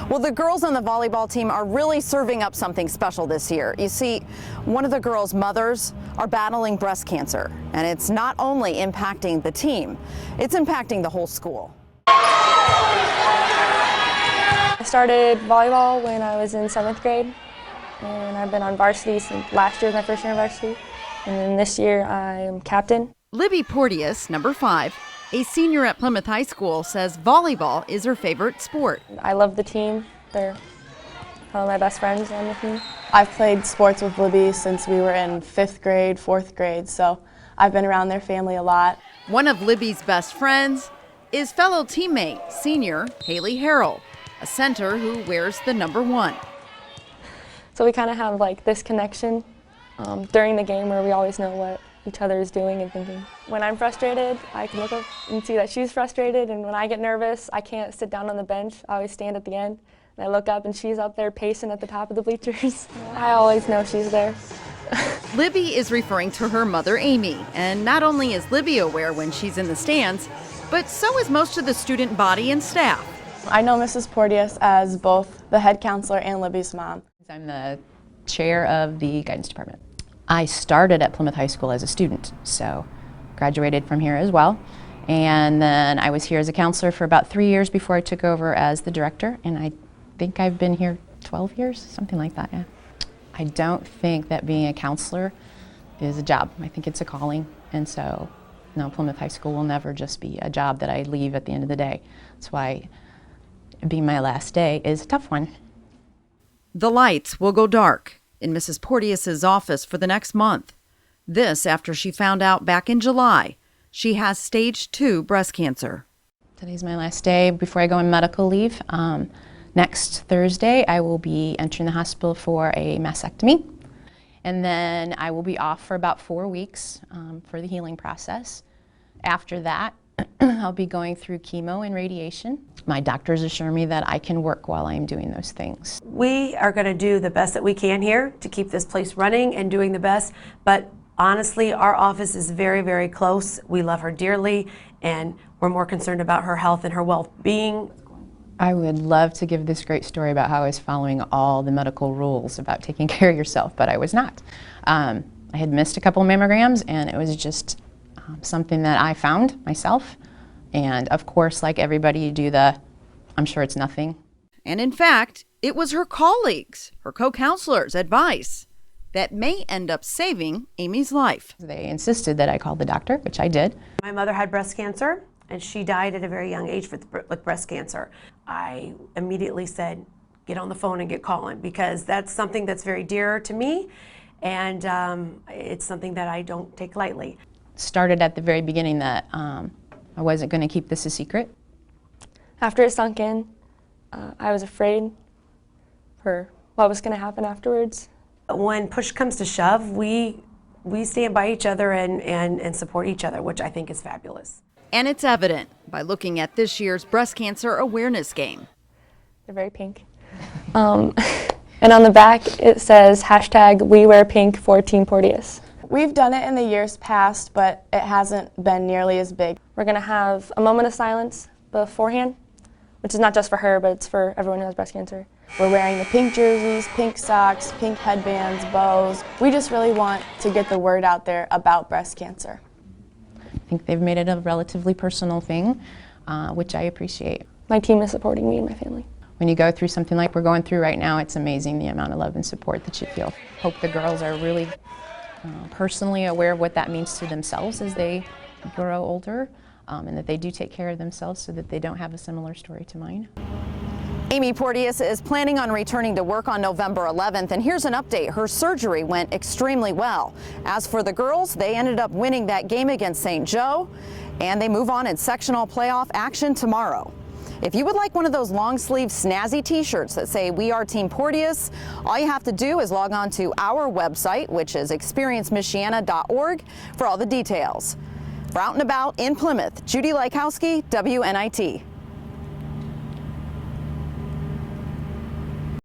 Well, the girls on the volleyball team are really serving up something special this year. You see, one of the girls' mothers are battling breast cancer, and it's not only impacting the team, it's impacting the whole school. I started volleyball when I was in 7th grade, and I've been on varsity since last year was my first year on varsity, and then this year I am captain. Libby Porteous, number 5, a senior at Plymouth High School, says volleyball is her favorite sport. I love the team. They're my best friends on the team. I've played sports with Libby since we were in 5th grade, 4th grade, so I've been around their family a lot. One of Libby's best friends is fellow teammate, senior Haley Harrell, a center who wears the number 1. So we kind of have like this connection during the game where we always know what each other is doing and thinking. When I'm frustrated, I can look up and see that she's frustrated, and when I get nervous, I can't sit down on the bench. I always stand at the end, and I look up and she's up there pacing at the top of the bleachers. I always know she's there. Libby is referring to her mother, Amy, and not only is Libby aware when she's in the stands, but so is most of the student body and staff. I know Mrs. Porteous as both the head counselor and Libby's mom. I'm the chair of the guidance department. I started at Plymouth High School as a student, so graduated from here as well. And then I was here as a counselor for about 3 years before I took over as the director, and I think I've been here 12 years, something like that, yeah. I don't think that being a counselor is a job. I think it's a calling, and so no, Plymouth High School will never just be a job that I leave at the end of the day. That's why being my last day is a tough one. The lights will go dark in Mrs. Porteous's office for the next month. This after she found out back in July she has stage 2 breast cancer. Today's my last day before I go on medical leave. Next Thursday I will be entering the hospital for a mastectomy, and then I will be off for about 4 weeks for the healing process. After that I'll be going through chemo and radiation. My doctors assure me that I can work while I'm doing those things. We are going to do the best that we can here to keep this place running and doing the best, but honestly, our office is very, very close. We love her dearly, and we're more concerned about her health and her well-being. I would love to give this great story about how I was following all the medical rules about taking care of yourself, but I was not. I had missed a couple mammograms, and it was just something that I found myself. And of course, like everybody, you do I'm sure it's nothing. And in fact, it was her colleagues, her co-counselors' advice that may end up saving Amy's life. They insisted that I call the doctor, which I did. My mother had breast cancer, and she died at a very young age with breast cancer. I immediately said, get on the phone and get calling, because that's something that's very dear to me, and it's something that I don't take lightly. Started at the very beginning that I wasn't going to keep this a secret. After it sunk in, I was afraid for what was going to happen afterwards. When push comes to shove, we stand by each other and support each other, which I think is fabulous. And it's evident by looking at this year's breast cancer awareness game. They're very pink. And on the back it says #WeWearPink for Team Porteous. We've done it in the years past, but it hasn't been nearly as big. We're going to have a moment of silence beforehand, which is not just for her, but it's for everyone who has breast cancer. We're wearing the pink jerseys, pink socks, pink headbands, bows. We just really want to get the word out there about breast cancer. I think they've made it a relatively personal thing, which I appreciate. My team is supporting me and my family. When you go through something like we're going through right now, it's amazing the amount of love and support that you feel. Hope the girls are really personally aware of what that means to themselves as they grow older, and that they do take care of themselves so that they don't have a similar story to mine. Amy Porteous is planning on returning to work on November 11th, and here's an update. Her surgery went extremely well. As for the girls, they ended up winning that game against St. Joe, and they move on in sectional playoff action tomorrow. If you would like one of those long sleeve snazzy t-shirts that say "We Are Team Porteous," all you have to do is log on to our website, which is experiencemichiana.org, for all the details. For Out and About in Plymouth, Judi Lykowski, WNIT.